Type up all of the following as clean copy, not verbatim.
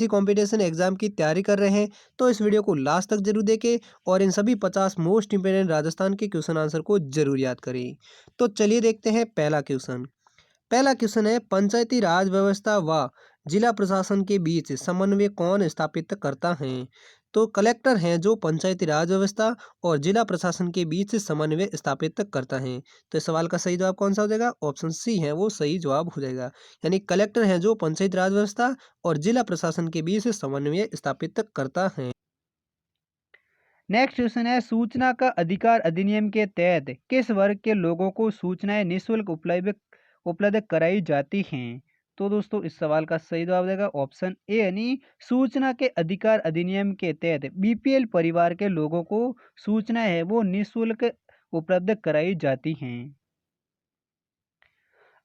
किसी competition exam की तैयारी कर रहे हैं तो इस वीडियो को लास्ट तक जरूर देखें और इन सभी 50 मोस्ट इंपोर्टेंट राजस्थान के क्वेश्चन आंसर को जरूर याद करें। तो चलिए देखते हैं पहला क्वेश्चन। पहला क्वेश्चन है, पंचायती राज व्यवस्था व जिला प्रशासन के बीच समन्वय कौन स्थापित करता है? तो कलेक्टर हैं जो पंचायती राज व्यवस्था और जिला प्रशासन के बीच समन्वय स्थापित करता है। तो इस सवाल का सही जवाब कौन सा हो जाएगा? ऑप्शन सी है वो सही जवाब हो जाएगा। यानी कलेक्टर हैं जो पंचायती राज व्यवस्था और जिला प्रशासन के बीच समन्वय स्थापित करता है। नेक्स्ट क्वेश्चन है, सूचना का अधिकार अधिनियम के तहत किस वर्ग के लोगों को सूचनाएं निःशुल्क उपलब्ध उपलब्ध कराई जाती हैं? तो दोस्तों इस सवाल का सही जवाब देगा ऑप्शन ए, यानी सूचना के अधिकार अधिनियम के तहत बीपीएल परिवार के लोगों को सूचनाएं है वो निःशुल्क उपलब्ध कराई जाती हैं।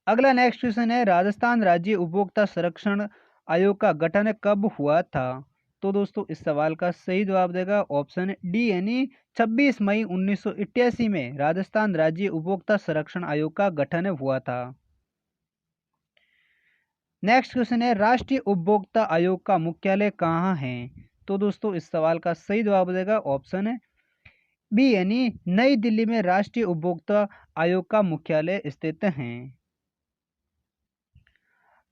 अगला नेक्स्ट क्वेश्चन है, राजस्थान राज्य उपभोक्ता संरक्षण आयोग का गठन कब हुआ था? तो दोस्तों इस सवाल का सही जवाब देगा ऑप्शन डी, यानी 26 मई 1988 में राजस्थान राज्य उपभोक्ता संरक्षण आयोग का गठन हुआ था। नेक्स्ट क्वेश्चन है, राष्ट्रीय उपभोक्ता आयोग का मुख्यालय कहाँ है? तो दोस्तों इस सवाल का सही जवाब देगा ऑप्शन बी, यानी नई दिल्ली में राष्ट्रीय उपभोक्ता आयोग का मुख्यालय स्थित है।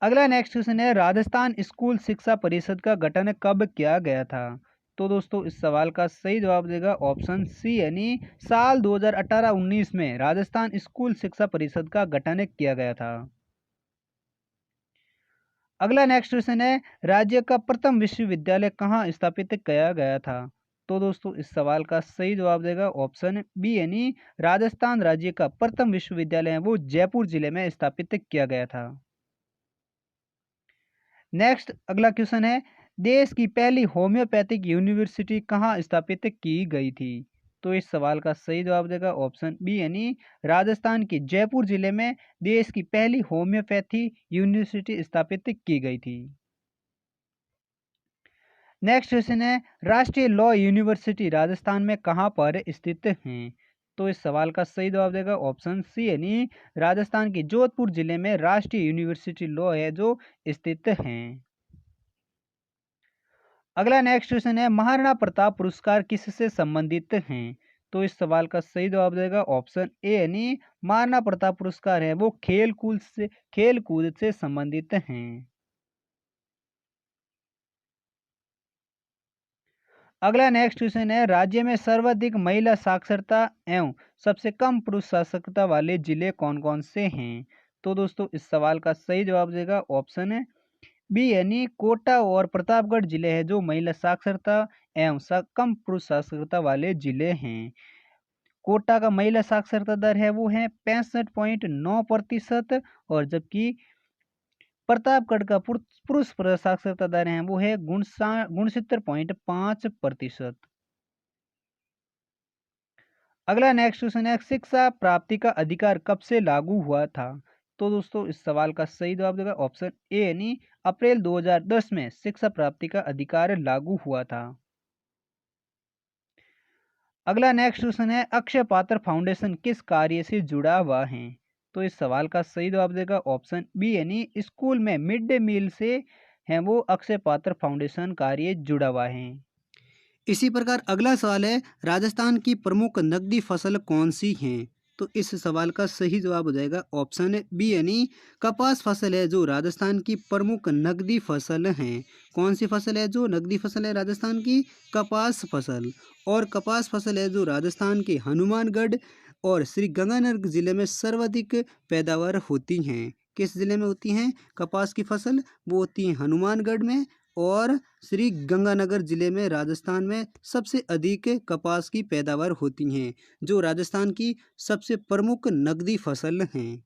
अगला नेक्स्ट क्वेश्चन है, राजस्थान स्कूल शिक्षा परिषद का गठन कब किया गया था? तो दोस्तों इस सवाल का सही जवाब देगा ऑप्शन सी, यानी साल 2018-19 में राजस्थान स्कूल शिक्षा परिषद का गठन किया गया था। अगला नेक्स्ट क्वेश्चन है, राज्य का प्रथम विश्वविद्यालय कहाँ स्थापित किया गया था? तो दोस्तों इस सवाल का सही जवाब देगा ऑप्शन बी, यानी राजस्थान राज्य का प्रथम विश्वविद्यालय है वो जयपुर जिले में स्थापित किया गया था। नेक्स्ट अगला क्वेश्चन है, देश की पहली होम्योपैथिक यूनिवर्सिटी कहाँ स्थापित की गई थी? तो इस सवाल का सही जवाब देगा ऑप्शन बी, यानी राजस्थान के जयपुर जिले में देश की पहली होम्योपैथी यूनिवर्सिटी स्थापित की गई थी। नेक्स्ट क्वेश्चन है, राष्ट्रीय लॉ यूनिवर्सिटी राजस्थान में कहाँ पर स्थित है? तो इस सवाल का सही जवाब देगा ऑप्शन सी, यानी राजस्थान के जोधपुर जिले में राष्ट्रीय यूनिवर्सिटी लॉ है जो स्थित है। अगला नेक्स्ट क्वेश्चन है, महाराणा प्रताप पुरस्कार किससे संबंधित हैं? तो इस सवाल का सही जवाब देगा ऑप्शन ए, यानी महाराणा प्रताप पुरस्कार है वो खेल कूद से संबंधित हैं। अगला नेक्स्ट क्वेश्चन है, राज्य में सर्वाधिक महिला साक्षरता एवं सबसे कम पुरुष साक्षरता वाले जिले कौन कौन से हैं? तो दोस्तों इस सवाल का सही जवाब देगा ऑप्शन बी, यानी कोटा और प्रतापगढ़ जिले हैं जो महिला साक्षरता एवं कम पुरुष साक्षरता वाले जिले हैं। कोटा का महिला साक्षरता दर है वो है 65.9% और जबकि प्रतापगढ़ का पुरुष साक्षरता दर है वो है 69.5%। अगला नेक्स्ट क्वेश्चन है, शिक्षा प्राप्ति का अधिकार कब से लागू हुआ था? तो दोस्तों इस सवाल का सही जवाब देगा ऑप्शन ए, यानी अप्रैल 2010 में शिक्षा प्राप्ति का अधिकार लागू हुआ था। अगला नेक्स्ट क्वेश्चन है, अक्षय पात्र फाउंडेशन किस कार्य से जुड़ा हुआ है? तो इस सवाल का सही जवाब देगा ऑप्शन बी, यानी स्कूल में मिड डे मील से है वो अक्षय पात्र फाउंडेशन कार्य जुड़ा हुआ है। इसी प्रकार अगला सवाल है, राजस्थान की प्रमुख नकदी फसल कौन सी है? तो इस सवाल का सही जवाब हो जाएगा ऑप्शन बी, यानी कपास फसल है जो राजस्थान की प्रमुख नकदी फसल है। कौन सी फसल है जो नकदी फसल है राजस्थान की? कपास फसल। और कपास फसल है जो राजस्थान के हनुमानगढ़ और श्री गंगानगर जिले में सर्वाधिक पैदावार होती हैं। किस जिले में होती हैं कपास की फसल? वो होती है हनुमानगढ़ में और श्री गंगानगर जिले में राजस्थान में सबसे अधिक कपास की पैदावार होती हैं, जो राजस्थान की सबसे प्रमुख नकदी फसल हैं।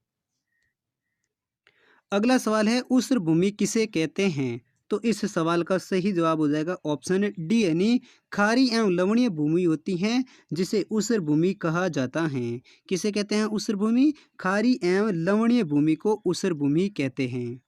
अगला सवाल है, ऊसर भूमि किसे कहते हैं? तो इस सवाल का सही जवाब हो जाएगा ऑप्शन डी, यानी खारी एवं लवणीय भूमि होती है जिसे ऊसर भूमि कहा जाता है। किसे कहते हैं ऊसर भूमि? खारी एवं लवणीय भूमि को ऊसर भूमि कहते हैं।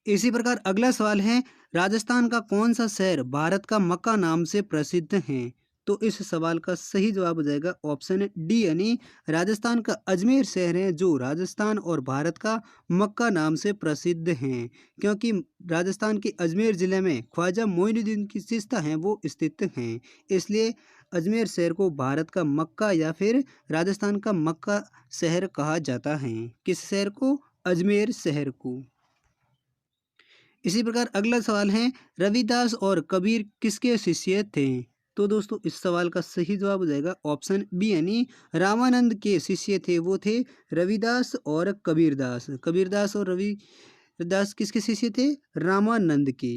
इसी प्रकार अगला सवाल है, राजस्थान का कौन सा शहर भारत का मक्का नाम से प्रसिद्ध है? तो इस सवाल का सही जवाब हो जाएगा ऑप्शन डी यानी राजस्थान का अजमेर शहर है जो राजस्थान और भारत का मक्का नाम से प्रसिद्ध हैं, क्योंकि राजस्थान के अजमेर ज़िले में ख्वाजा मोइनुद्दीन की चिश्ता हैं वो स्थित हैं, इसलिए अजमेर शहर को भारत का मक्का या फिर राजस्थान का मक्का शहर कहा जाता है। किस शहर को? अजमेर शहर को। इसी प्रकार अगला सवाल है, रविदास और कबीर किसके शिष्य थे? तो दोस्तों इस सवाल का सही जवाब हो जाएगा ऑप्शन बी यानी रामानंद के शिष्य थे, वो थे रविदास और कबीरदास। कबीरदास और रविदास किसके शिष्य थे? रामानंद के।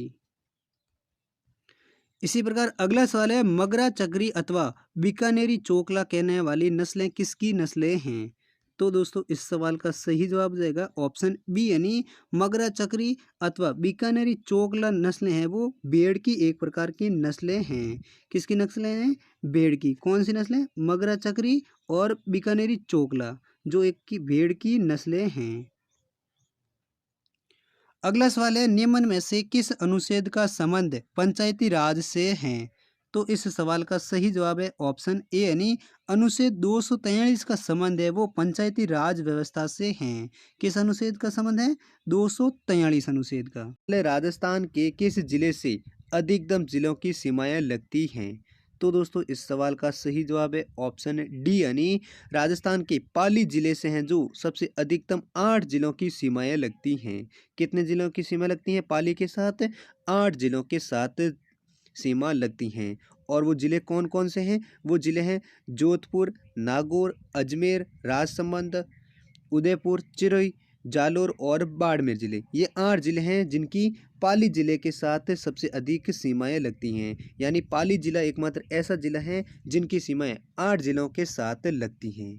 इसी प्रकार अगला सवाल है, मगरा चक्री अथवा बीकानेरी चोकला कहने वाली नस्लें किसकी नस्लें हैं? तो दोस्तों इस सवाल का सही जवाब हो जाएगा ऑप्शन बी यानी मगरा चक्री अथवा बीकानेरी चोकला नस्लें हैं वो भेड़ की एक प्रकार की नस्लें हैं। किसकी नस्लें हैं? भेड़ की। कौन सी नस्लें? मगरा चक्री और बीकानेरी चोकला, जो एक की भेड़ की नस्लें हैं। अगला सवाल है, निम्न में से किस अनुच्छेद का संबंध पंचायती राज से है? तो इस सवाल का सही जवाब है ऑप्शन ए यानी अनुच्छेद 243 का संबंध है वो पंचायती राज व्यवस्था से है। किस अनुच्छेद का संबंध है? 243 अनुच्छेद का। पहले राजस्थान के किस जिले से अधिकतम जिलों की सीमाएं लगती हैं? तो दोस्तों इस सवाल का सही जवाब है ऑप्शन डी यानी राजस्थान के पाली जिले से हैं जो सबसे अधिकतम 8 जिलों की सीमाएं लगती हैं। कितने जिलों की सीमा लगती हैं पाली के साथ? 8 जिलों के साथ सीमा लगती हैं। और वो जिले कौन कौन से हैं? वो जिले हैं जोधपुर, नागौर, अजमेर, राजसमंद, उदयपुर, चिरई, जालोर और बाड़मेर जिले। ये 8 जिले हैं जिनकी पाली जिले के साथ सबसे अधिक सीमाएं लगती हैं। यानी पाली जिला एकमात्र ऐसा जिला है जिनकी सीमाएं 8 जिलों के साथ लगती हैं।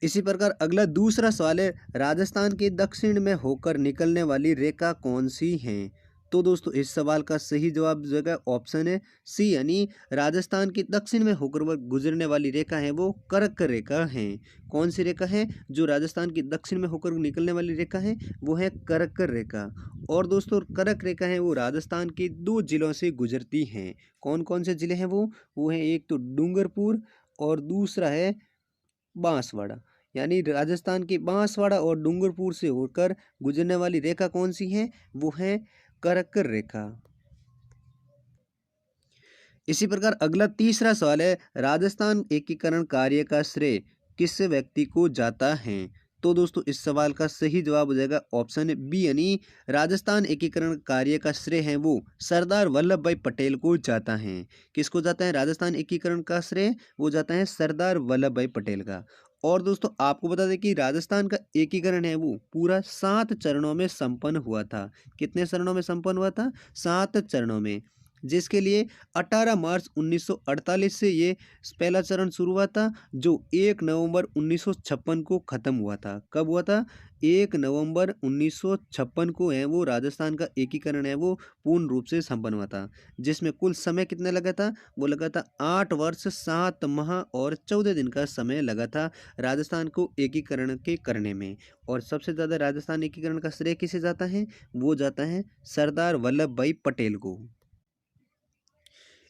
इसी प्रकार अगला दूसरा सवाल है, राजस्थान के दक्षिण में होकर निकलने वाली रेखा कौन सी है? तो दोस्तों इस सवाल का सही जवाब जो है ऑप्शन है सी यानी राजस्थान के दक्षिण में होकर वह गुजरने वाली रेखा है वो कर्क रेखा है। कौन सी रेखा है जो राजस्थान के दक्षिण में होकर निकलने वाली रेखा है? वो है कर्क रेखा। और दोस्तों कर्क रेखा है वो राजस्थान के 2 जिलों से गुजरती हैं। कौन कौन से जिले हैं वो है एक तो डूंगरपुर और दूसरा है बांसवाड़ा। यानी राजस्थान के बांसवाड़ा और डूंगरपुर से होकर गुजरने वाली रेखा कौन सी है? वो है कर्क रेखा। इसी प्रकार अगला तीसरा सवाल है, राजस्थान एकीकरण कार्य का श्रेय किस व्यक्ति को जाता है? तो दोस्तों इस सवाल का सही जवाब हो जाएगा ऑप्शन बी यानी राजस्थान एकीकरण कार्य का श्रेय है वो सरदार वल्लभ भाई पटेल को जाता है। किसको जाता है राजस्थान एकीकरण का श्रेय? वो जाता है सरदार वल्लभ भाई पटेल का। और दोस्तों आपको बता दें कि राजस्थान का एकीकरण है वो पूरा 7 चरणों में संपन्न हुआ था। कितने चरणों में संपन्न हुआ था? 7 चरणों में, जिसके लिए 18 मार्च 1948 से ये पहला चरण शुरू हुआ था जो 1 नवंबर 1956 को ख़त्म हुआ था। कब हुआ था? 1 नवंबर 1956 को है वो राजस्थान का एकीकरण है वो पूर्ण रूप से संपन्न हुआ था, जिसमें कुल समय कितना लगा था? वो लगा था 8 वर्ष 7 माह और 14 दिन का समय लगा था राजस्थान को एकीकरण के करने में। और सबसे ज़्यादा राजस्थान एकीकरण का श्रेय किसे जाता है? वो जाता है सरदार वल्लभ भाई पटेल को।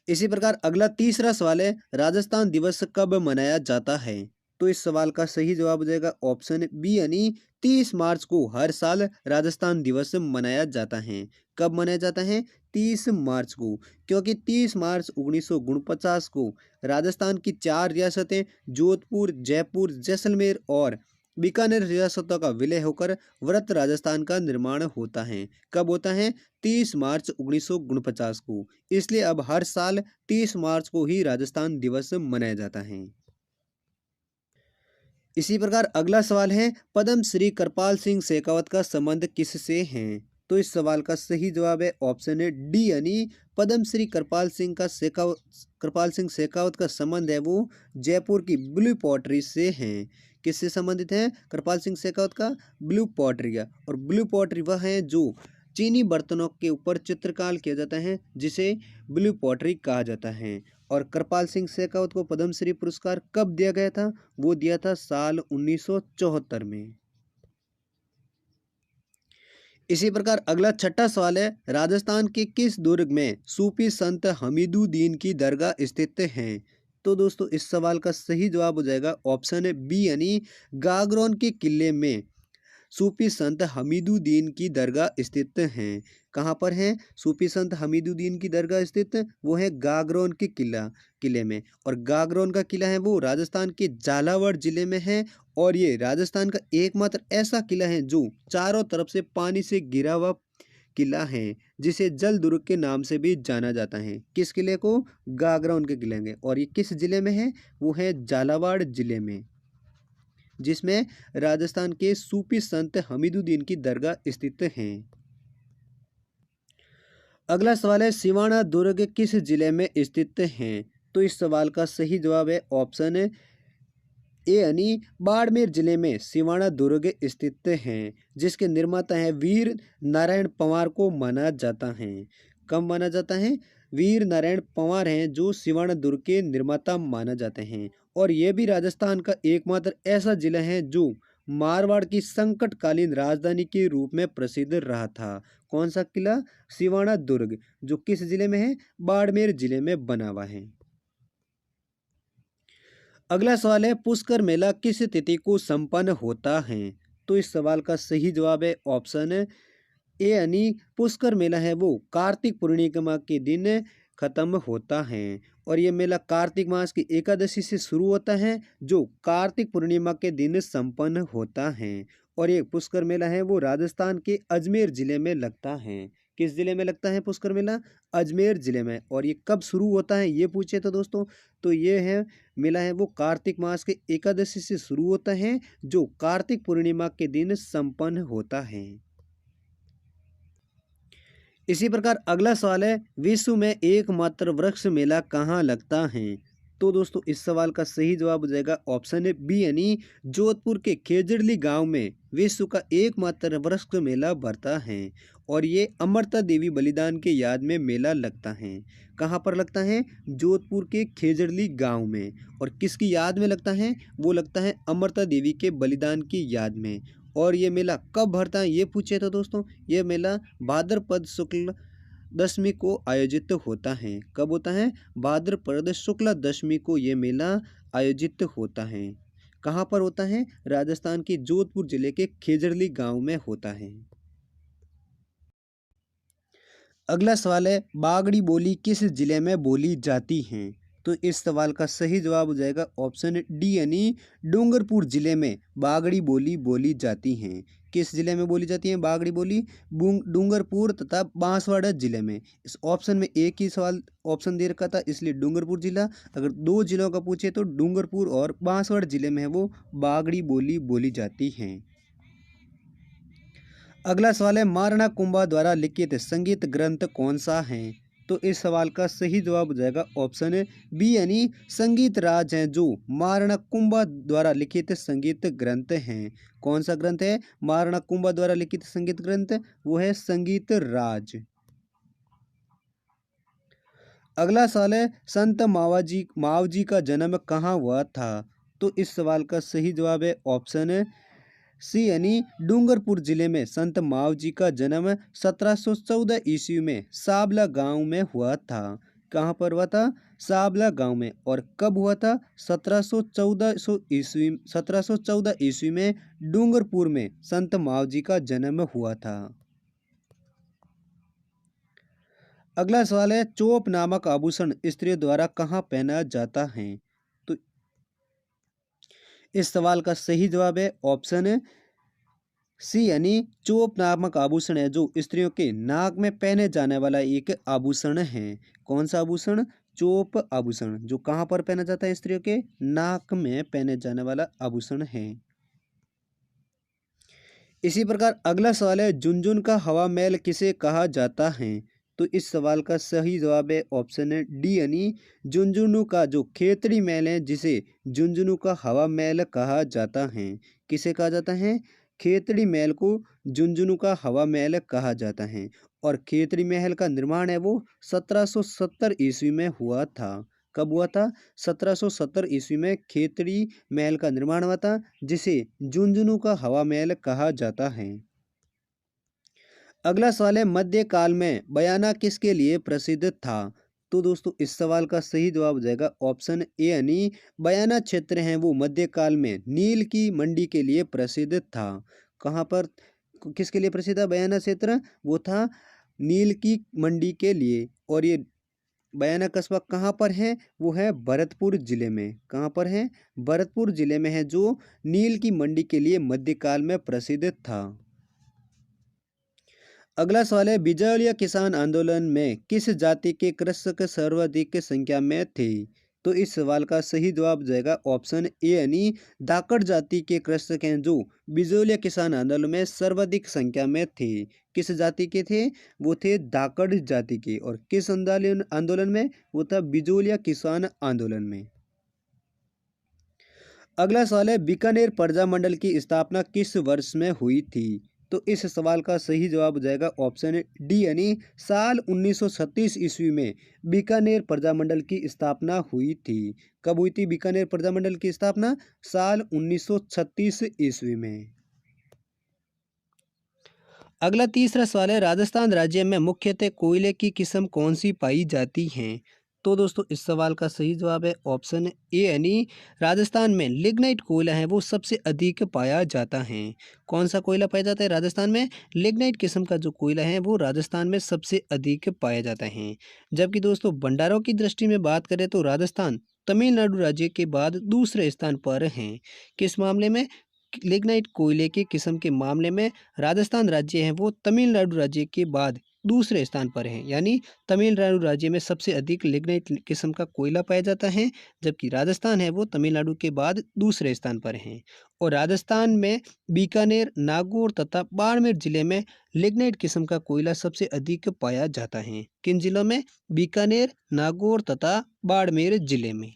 इसी प्रकार अगला तीसरा सवाल है, राजस्थान दिवस कब मनाया जाता है? तो इस सवाल का सही जवाब हो जाएगा ऑप्शन बी यानी 30 मार्च को हर साल राजस्थान दिवस मनाया जाता है। कब मनाया जाता है? 30 मार्च को, क्योंकि 30 मार्च 1949 को राजस्थान की 4 रियासतें जोधपुर, जयपुर, जैसलमेर और बीकानेर रियासतों का विलय होकर वृत्त राजस्थान का निर्माण होता है। कब होता है? 30 मार्च 1949 को। इसलिए अब हर साल 30 मार्च को ही राजस्थान दिवस मनाया जाता है। इसी प्रकार अगला सवाल है, पद्म श्री कृपाल सिंह शेखावत का संबंध किससे है? तो इस सवाल का सही जवाब है ऑप्शन है डी यानी पद्म श्री कृपाल सिंह शेखावत का संबंध है वो जयपुर की ब्लू पॉटरी से है। किससे संबंधित है कृपाल सिंह शेखावत का? Blue pottery. और ब्लू पॉटरी वह है जो चीनी बर्तनों के ऊपर चित्रकार किया जाता है जिसे ब्लू पॉटरी कहा जाता है। और कृपाल सिंह शेखावत को पद्मश्री पुरस्कार कब दिया गया था? वो दिया था साल 1974 में। इसी प्रकार अगला छठा सवाल है, राजस्थान के किस दुर्ग में सूफी संत हमीदुद्दीन की दरगाह स्थित है? तो दोस्तों इस सवाल का सही जवाब हो जाएगा ऑप्शन है बी यानी गागरोन के किले में सूफी संत हमीदुद्दीन की दरगाह स्थित हैं। कहाँ पर है सूफी संत हमीदुद्दीन की दरगाह स्थित? वो है गागरोन के किले में। और गागरोन का किला है वो राजस्थान के झालावाड़ जिले में है। और ये राजस्थान का एकमात्र ऐसा किला है जो चारों तरफ से पानी से घिरा हुआ किला है, जिसे जल दुर्ग के नाम से भी जाना जाता है। किस किले को? गागरोन के किले में। और ये किस जिले में है? वो है झालावाड़ जिले में, जिसमें राजस्थान के सूफी संत हमीदुद्दीन की दरगाह स्थित हैं। अगला सवाल है, सिवाना दुर्ग किस जिले में स्थित हैं? तो इस सवाल का सही जवाब है ऑप्शन ए यानी बाड़मेर जिले में सिवाना दुर्ग स्थित हैं, जिसके निर्माता हैं वीर नारायण पंवार को माना जाता है। कब माना जाता है? वीर नारायण पंवार हैं जो सिवाना दुर्ग के निर्माता माना जाते हैं। और यह भी राजस्थान का एकमात्र ऐसा जिला है जो मारवाड़ की संकटकालीन राजधानी के रूप में प्रसिद्ध रहा था। कौन सा किला? सिवाना दुर्ग, जो किस जिले में है? बाड़मेर जिले में बना हुआ है। अगला सवाल है, पुष्कर मेला किस तिथि को संपन्न होता है? तो इस सवाल का सही जवाब है ऑप्शन ए यानी पुष्कर मेला है वो कार्तिक पूर्णिमा के दिन खत्म होता है। और ये मेला कार्तिक मास की एकादशी से शुरू होता है, जो कार्तिक पूर्णिमा के दिन संपन्न होता है। और ये पुष्कर मेला है वो राजस्थान के अजमेर जिले में लगता है। किस जिले में लगता है पुष्कर मेला? अजमेर जिले में। और ये कब शुरू होता है ये पूछे तो दोस्तों, तो ये है मेला है वो कार्तिक मास के एकादशी से शुरू होता है, जो कार्तिक पूर्णिमा के दिन संपन्न होता है। इसी प्रकार अगला सवाल है, विश्व में एकमात्र वृक्ष मेला कहाँ लगता है? तो दोस्तों इस सवाल का सही जवाब हो जाएगा ऑप्शन है बी यानी जोधपुर के खेजड़ली गांव में विश्व का एकमात्र वृक्ष मेला भरता है। और ये अमृता देवी बलिदान के याद में मेला लगता है। कहाँ पर लगता है? जोधपुर के खेजड़ली गांव में। और किसकी याद में लगता है? वो लगता है अमृता देवी के बलिदान की याद में। और ये मेला कब भरता है ये पूछे तो दोस्तों, ये मेला भाद्रपद शुक्ल दशमी को आयोजित होता है। कब होता है? भाद्रपद शुक्ल दशमी को ये मेला आयोजित होता है। कहाँ पर होता है? राजस्थान के जोधपुर जिले के खेजड़ली गांव में होता है। अगला सवाल है, बागड़ी बोली किस जिले में बोली जाती है? तो इस सवाल का सही जवाब हो जाएगा ऑप्शन डी यानी डूंगरपुर जिले में बागड़ी बोली बोली जाती हैं। किस जिले में बोली जाती है बागड़ी बोली? डूंगरपुर तथा बांसवाड़ा जिले में। इस ऑप्शन में एक ही सवाल ऑप्शन दे रखा था, इसलिए डूंगरपुर जिला। अगर दो जिलों का पूछे तो डूंगरपुर और बांसवाड़ा जिले में है वो बागड़ी बोली बोली जाती हैं। अगला सवाल है, मारना कुंभा द्वारा लिखित संगीत ग्रंथ कौन सा है? तो इस सवाल का सही जवाब हो जाएगा ऑप्शन है बी यानी संगीत राज हैं, जो मारना कुंभा द्वारा लिखित संगीत ग्रंथ हैं। कौन सा ग्रंथ है मारना कुंभा द्वारा लिखित संगीत ग्रंथ? वो है संगीत राज। अगला सवाल है, संत मावजी का जन्म कहाँ हुआ था? तो इस सवाल का सही जवाब है ऑप्शन है सी यानी डूंगरपुर जिले में संत मावजी का जन्म 1714 ईस्वी में साबला गांव में हुआ था। कहाँ पर हुआ था? साबला गांव में। और कब हुआ था? 1714 ईस्वी में डूंगरपुर में संत मावजी का जन्म हुआ था। अगला सवाल है, चोप नामक आभूषण स्त्रियों द्वारा कहाँ पहना जाता है? तो इस सवाल का सही जवाब है ऑप्शन सी यानी चोप नामक आभूषण है, जो स्त्रियों के नाक में पहने जाने वाला एक आभूषण है। कौन सा आभूषण? चोप आभूषण, जो कहाँ पर पहना जाता है? स्त्रियों के नाक में पहने जाने वाला आभूषण है। इसी प्रकार अगला सवाल है, झुनझुन का हवा महल किसे कहा जाता है? तो इस सवाल का सही जवाब है ऑप्शन है डी यानी झुंझुनू का जो खेतड़ी महल है, जिसे झुंझुनू का हवा महल कहा जाता है। किसे कहा जाता है? खेतड़ी महल को झुंझुनू का हवा महल कहा जाता है। और खेतड़ी महल का निर्माण है वो 1770 ईस्वी में हुआ था। कब हुआ था? 1770 ईस्वी में खेतड़ी महल का निर्माण हुआ था, जिसे झुंझुनू का हवा महल कहा जाता है। अगला सवाल है मध्यकाल में बयाना किसके लिए प्रसिद्ध था। तो दोस्तों इस सवाल का सही जवाब हो जाएगा ऑप्शन ए यानी बयाना क्षेत्र है वो मध्यकाल में नील की मंडी के लिए प्रसिद्ध था। कहाँ पर किसके लिए प्रसिद्ध था बयाना क्षेत्र, वो था नील की मंडी के लिए। और ये बयाना कस्बा कहाँ पर है, वो है भरतपुर जिले में। कहाँ पर है, भरतपुर जिले में है, जो नील की मंडी के लिए मध्यकाल में प्रसिद्ध था। अगला सवाल है बिजौलिया किसान आंदोलन में किस जाति के कृषक सर्वाधिक संख्या में थे। तो इस सवाल का सही जवाब हो जाएगा ऑप्शन ए यानी धाकड़ जाति के कृषक हैं जो बिजौलिया किसान आंदोलन में सर्वाधिक संख्या में थे। किस जाति के थे, वो थे धाकड़ जाति के। और किस आंदोलन आंदोलन में, वो था बिजौलिया किसान आंदोलन में। अगला सवाल है बीकानेर प्रजामंडल की स्थापना किस वर्ष में हुई थी। तो इस सवाल का सही जवाब हो जाएगा ऑप्शन डी यानी साल 1936 ईस्वी में बीकानेर प्रजामंडल की स्थापना हुई थी। कब हुई थी बीकानेर प्रजामंडल की स्थापना, साल 1936 ईस्वी में। अगला तीसरा सवाल है राजस्थान राज्य में मुख्यतः कोयले की किस्म कौन सी पाई जाती हैं। तो दोस्तों इस सवाल का सही जवाब है ऑप्शन ए यानी राजस्थान में लिग्नाइट कोयला है वो सबसे अधिक पाया जाता है। कौन सा कोयला पाया जाता है राजस्थान में, लिग्नाइट किस्म का जो कोयला है वो राजस्थान में सबसे अधिक पाया जाता है। जबकि दोस्तों भंडारों की दृष्टि में बात करें तो राजस्थान तमिलनाडु राज्य के बाद दूसरे स्थान पर हैं। किस मामले में, लिग्नाइट कोयले की किस्म के मामले में राजस्थान राज्य है वो तमिलनाडु राज्य के बाद दूसरे स्थान पर है। यानी तमिलनाडु राज्य में सबसे अधिक लिग्नाइट किस्म का कोयला पाया जाता है, जबकि राजस्थान है वो तमिलनाडु के बाद दूसरे स्थान पर है। और राजस्थान में बीकानेर, नागौर तथा बाड़मेर जिले में लिग्नाइट किस्म का कोयला सबसे अधिक पाया जाता है। किन जिलों में, बीकानेर, नागौर तथा बाड़मेर जिले में।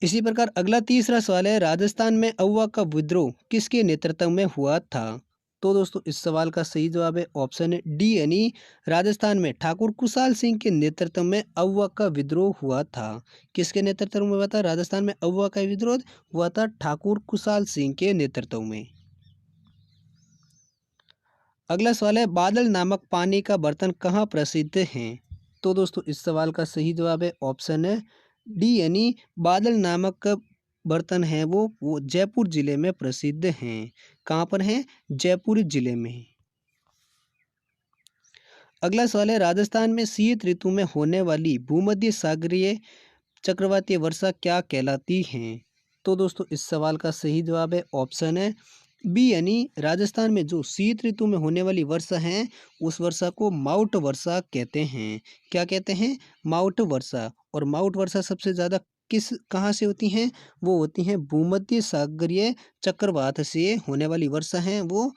इसी प्रकार अगला तीसरा सवाल है राजस्थान में अव्वा का विद्रोह किसके नेतृत्व में हुआ था। तो दोस्तों इस सवाल का सही जवाब है ऑप्शन डी यानी राजस्थान में ठाकुर कुशाल सिंह के नेतृत्व में अव्वा का विद्रोह हुआ था। किसके नेतृत्व में हुआ था, राजस्थान में अव्वा का विद्रोह हुआ था ठाकुर कुशाल सिंह के नेतृत्व में। अगला सवाल है बादल नामक पानी का बर्तन कहाँ प्रसिद्ध है। तो दोस्तों इस सवाल का सही जवाब है ऑप्शन डी यानी बादल नामक बर्तन है वो जयपुर जिले में प्रसिद्ध हैं। कहाँ पर हैं, जयपुर जिले में। अगला सवाल है राजस्थान में शीत ऋतु में होने वाली भूमध्य सागरीय चक्रवातीय वर्षा क्या कहलाती हैं। तो दोस्तों इस सवाल का सही जवाब है ऑप्शन है बी यानी राजस्थान में जो शीत ऋतु में होने वाली वर्षा है उस वर्षा को माउट वर्षा कहते हैं। क्या कहते हैं, माउट वर्षा। और माउट वर्षा सबसे ज़्यादा कहाँ से होती हैं, वो होती हैं भूमध्य सागरीय चक्रवात से होने वाली वर्षा हैं वो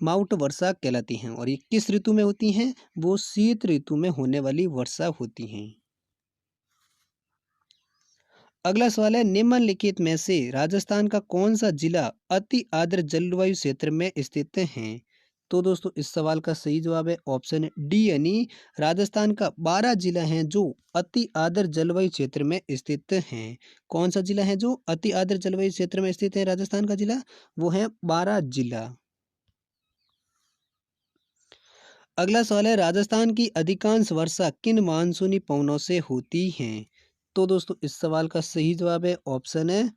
माउट वर्षा कहलाती हैं। और ये किस ऋतु में होती हैं, वो शीत ऋतु में होने वाली वर्षा होती हैं। अगला सवाल है निम्नलिखित में से राजस्थान का कौन सा जिला अति आर्द्र जलवायु क्षेत्र में स्थित है। तो दोस्तों इस सवाल का सही जवाब है ऑप्शन डी यानी राजस्थान का 12 जिला हैं जो अति आर्द्र जलवायु क्षेत्र में स्थित हैं। कौन सा जिला है जो अति आर्द्र जलवायु क्षेत्र में स्थित है राजस्थान का जिला, वो है 12 जिला। अगला सवाल है राजस्थान की अधिकांश वर्षा किन मानसूनी पवनों से होती है। तो दोस्तों इस सवाल का सही जवाब है ऑप्शन है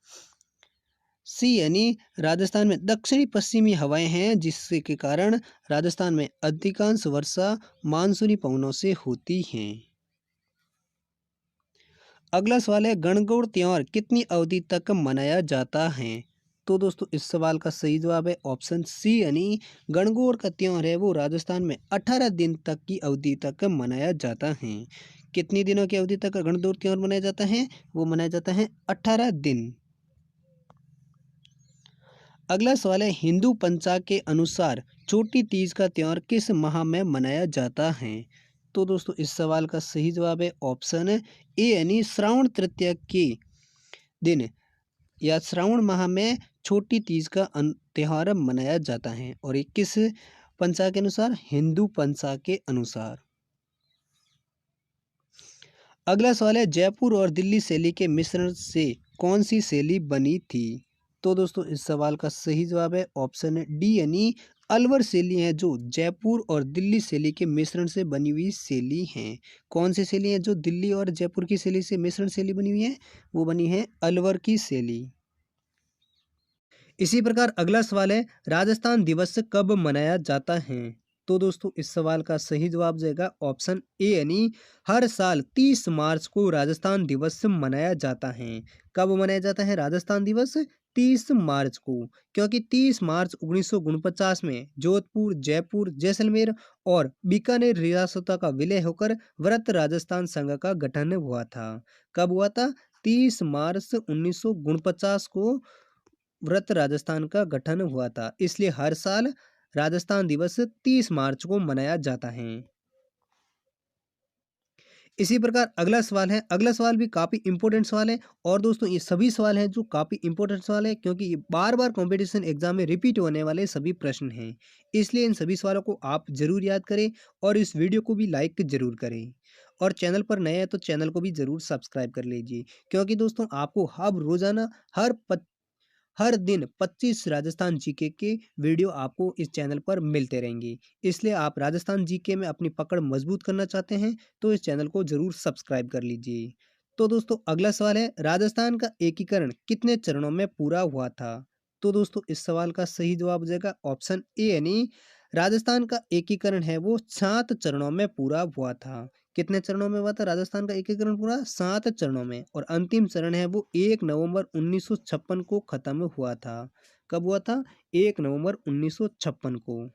सी यानी राजस्थान में दक्षिणी पश्चिमी हवाएं हैं जिसके के कारण राजस्थान में अधिकांश वर्षा मानसूनी पवनों से होती हैं। अगला सवाल है गणगौर त्योहार कितनी अवधि तक मनाया जाता है। तो दोस्तों इस सवाल का सही जवाब है ऑप्शन सी यानी गणगौर का त्योहार है वो राजस्थान में 18 दिन तक की अवधि तक मनाया जाता है। कितनी दिनों की अवधि तक गणगौर त्योहार मनाया जाता है, वो मनाया जाता है 18 दिन। अगला सवाल है हिंदू पंचांग के अनुसार छोटी तीज का त्योहार किस माह में मनाया जाता है। तो दोस्तों इस सवाल का सही जवाब है ऑप्शन ए यानी श्रावण तृतीया के दिन या श्रावण माह में छोटी तीज का त्योहार मनाया जाता है। और ये किस पंचांग के अनुसार, हिंदू पंचांग के अनुसार। अगला सवाल है जयपुर और दिल्ली शैली के मिश्रण से कौन सी शैली बनी थी। तो दोस्तों इस सवाल का सही जवाब है ऑप्शन डी यानी अलवर शैली है जो जयपुर और दिल्ली शैली के मिश्रण से बनी हुई शैली हैं। कौन सी शैली है जो दिल्ली और जयपुर की शैली से मिश्रण शैली बनी हुई है? वो बनी है अलवर की शैली। इसी प्रकार अगला सवाल है, राजस्थान दिवस कब मनाया जाता है? तो दोस्तों इस सवाल का सही जवाब जाएगा ऑप्शन ए, यानी हर साल 30 मार्च को राजस्थान दिवस मनाया जाता है। कब मनाया जाता है राजस्थान दिवस? 30 मार्च को, क्योंकि 30 मार्च 1949 में जोधपुर, जयपुर, जैसलमेर और बीकानेर रियासतों का विलय होकर वृत्त राजस्थान संघ का गठन हुआ था। कब हुआ था? 30 मार्च 1949 को वृत्त राजस्थान का गठन हुआ था, इसलिए हर साल राजस्थान दिवस 30 मार्च को मनाया जाता है। इसी प्रकार अगला सवाल है, अगला सवाल भी काफ़ी इंपॉर्टेंट सवाल है। और दोस्तों ये सभी सवाल हैं जो काफ़ी इंपॉर्टेंट सवाल है, क्योंकि ये बार बार कंपटीशन एग्जाम में रिपीट होने वाले सभी प्रश्न हैं। इसलिए इन सभी सवालों को आप जरूर याद करें और इस वीडियो को भी लाइक जरूर करें। और चैनल पर नए हैं तो चैनल को भी जरूर सब्सक्राइब कर लीजिए, क्योंकि दोस्तों आपको अब रोजाना हर दिन 25 राजस्थान जीके के वीडियो आपको इस चैनल पर मिलते रहेंगे। इसलिए आप राजस्थान जीके में अपनी पकड़ मजबूत करना चाहते हैं तो इस चैनल को जरूर सब्सक्राइब कर लीजिए। तो दोस्तों अगला सवाल है, राजस्थान का एकीकरण कितने चरणों में पूरा हुआ था? तो दोस्तों इस सवाल का सही जवाब हो जाएगा ऑप्शन ए, यानी राजस्थान का एकीकरण है वो 7 चरणों में पूरा हुआ था। कितने चरणों में हुआ था राजस्थान का एकीकरण पूरा? 7 चरणों में। और अंतिम चरण है वो 1 नवंबर 1956 को खत्म हुआ था। कब हुआ था? 1 नवंबर 1956 को।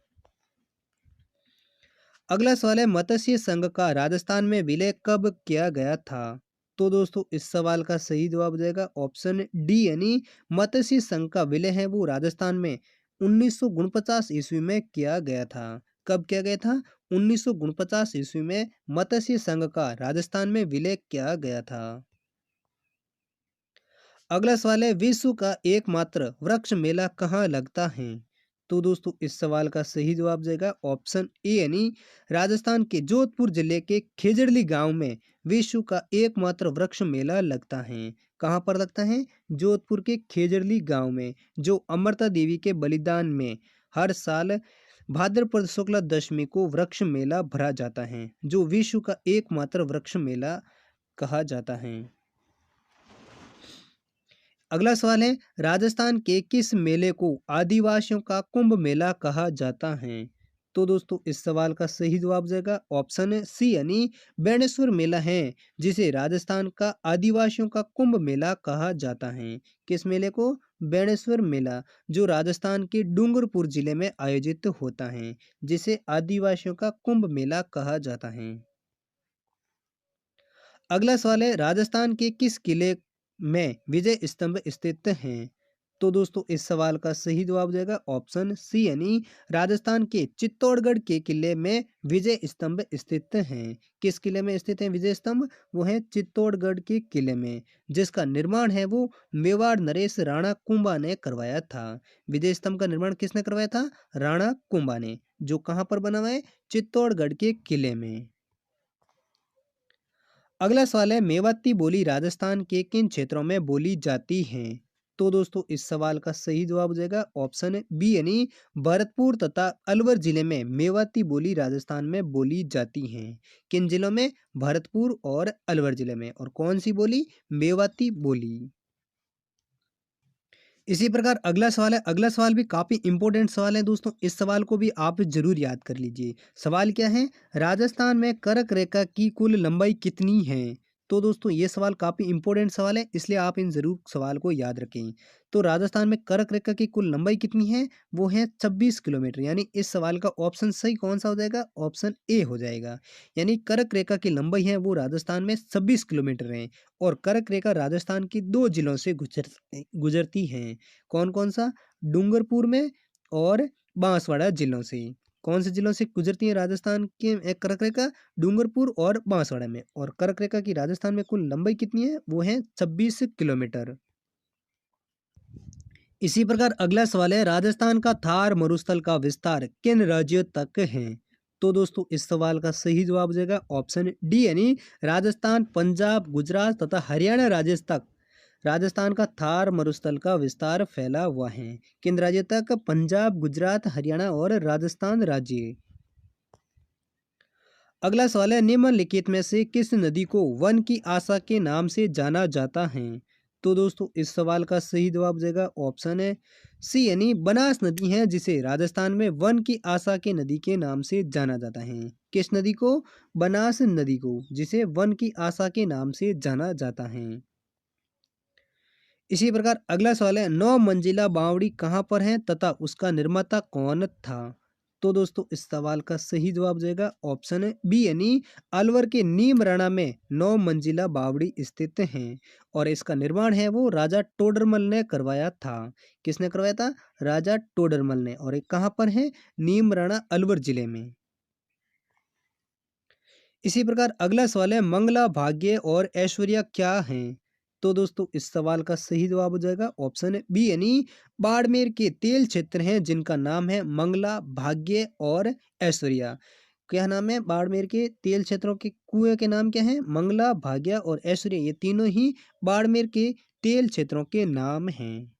अगला सवाल है, मत्स्य संघ का राजस्थान में विलय कब किया गया था? तो दोस्तों इस सवाल का सही जवाब हो जाएगा ऑप्शन डी, यानी मत्स्य संघ का विलय है वो राजस्थान में 1949 ईस्वी में किया गया था। कब किया गया था? 1949 ईस्वी में मत्स्य संघ का राजस्थान में विलय किया गया था। अगला सवाल है, विश्व का एकमात्र वृक्ष मेला कहाँ लगता है? तो दोस्तों इस सवाल का सही जवाब जाएगा ऑप्शन ए, यानी राजस्थान के जोधपुर जिले के खेजड़ली गांव में विश्व का एकमात्र वृक्ष मेला लगता है। कहाँ पर लगता है? जोधपुर के खेजड़ली गांव में, जो अमृता देवी के बलिदान में हर साल भाद्रपद शुक्ल दशमी को वृक्ष मेला भरा जाता है, जो विश्व का एकमात्र वृक्ष मेला कहा जाता है। अगला सवाल है, राजस्थान के किस मेले को आदिवासियों का कुंभ मेला कहा जाता है? तो दोस्तों इस सवाल का सही जवाब जाएगा ऑप्शन सी, यानी बेणेश्वर मेला है, जिसे राजस्थान का आदिवासियों का कुंभ मेला कहा जाता है। किस मेले को? बेणेश्वर मेला, जो राजस्थान के डूंगरपुर जिले में आयोजित होता है, जिसे आदिवासियों का कुंभ मेला कहा जाता है। अगला सवाल है, राजस्थान के किस किले में विजय स्तंभ स्थित हैं? तो दोस्तों इस सवाल का सही जवाब जाएगा ऑप्शन सी, यानी राजस्थान के चित्तौड़गढ़ के किले में विजय स्तंभ स्थित हैं। किस किले में स्थित हैं विजय स्तंभ? वो है चित्तौड़गढ़ के किले में, जिसका निर्माण है वो मेवाड़ नरेश राणा कुंभा ने करवाया था। विजय स्तंभ का निर्माण किसने करवाया था? राणा कुंभा ने, जो कहाँ पर बना हुआ है? चित्तौड़गढ़ के किले में। अगला सवाल है, मेवाती बोली राजस्थान के किन क्षेत्रों में बोली जाती है? तो दोस्तों इस सवाल का सही जवाब हो जाएगा ऑप्शन बी, यानी भरतपुर तथा अलवर जिले में मेवाती बोली राजस्थान में बोली जाती हैं। किन जिलों में? भरतपुर और अलवर जिले में। और कौन सी बोली? मेवाती बोली। इसी प्रकार अगला सवाल है, अगला सवाल भी काफी इंपॉर्टेंट सवाल है दोस्तों, इस सवाल को भी आप जरूर याद कर लीजिए। सवाल क्या है? राजस्थान में कर्क रेखा की कुल लंबाई कितनी है? तो दोस्तों ये सवाल काफी इंपॉर्टेंट सवाल है, इसलिए आप इन जरूर सवाल को याद रखें। तो राजस्थान में कर्क रेखा की कुल लंबाई कितनी है? वो है 26 किलोमीटर। यानी इस सवाल का ऑप्शन सही कौन सा हो जाएगा? ऑप्शन ए हो जाएगा। यानी कर्क रेखा की लंबाई है वो राजस्थान में 26 किलोमीटर है। और कर्क रेखा राजस्थान की 2 जिलों से गुजरती है। कौन कौन सा? डूंगरपुर में और बांसवाड़ा जिलों से। कौन से जिलों से गुजरती है राजस्थान के एक कर्क रेखा? डूंगरपुर और बांसवाड़ा में। और कर्क रेखा की राजस्थान में कुल लंबाई कितनी है? वो है 26 किलोमीटर। इसी प्रकार अगला सवाल है, राजस्थान का थार मरुस्थल का विस्तार किन राज्यों तक है? तो दोस्तों इस सवाल का सही जवाब हो जाएगा ऑप्शन डी, यानी राजस्थान, पंजाब, गुजरात तथा हरियाणा राज्य तक राजस्थान का थार मरुस्थल का विस्तार फैला हुआ है। किन राज्य तक? पंजाब, गुजरात, हरियाणा और राजस्थान राज्य। अगला सवाल है, निम्नलिखित में से किस नदी को वन की आशा के नाम से जाना जाता है? तो दोस्तों इस सवाल का सही जवाब देगा ऑप्शन है सी यानी बनास नदी है, जिसे राजस्थान में वन की आशा के नदी के नाम से जाना जाता है। किस नदी को? बनास नदी को, जिसे वन की आशा के नाम से जाना जाता है। इसी प्रकार अगला सवाल है, 9 मंजिला बावड़ी कहाँ पर है तथा उसका निर्माता कौन था? तो दोस्तों इस सवाल का सही जवाब देगा ऑप्शन है बी यानी अलवर के नीमराणा में 9 मंजिला बावड़ी स्थित है और इसका निर्माण है वो राजा टोडरमल ने करवाया था। किसने करवाया था? राजा टोडरमल ने। और ये कहाँ पर है? नीमराणा, अलवर जिले में। इसी प्रकार अगला सवाल है, मंगला, भाग्य और ऐश्वर्या क्या हैं? तो दोस्तों इस सवाल का सही जवाब हो जाएगा ऑप्शन बी यानी बाड़मेर के तेल क्षेत्र हैं जिनका नाम है मंगला, भाग्य और ऐश्वर्या। क्या नाम है? बाड़मेर के तेल क्षेत्रों के कुएं के नाम क्या है? मंगला, भाग्य और ऐश्वर्या। ये तीनों ही बाड़मेर के तेल क्षेत्रों के नाम हैं।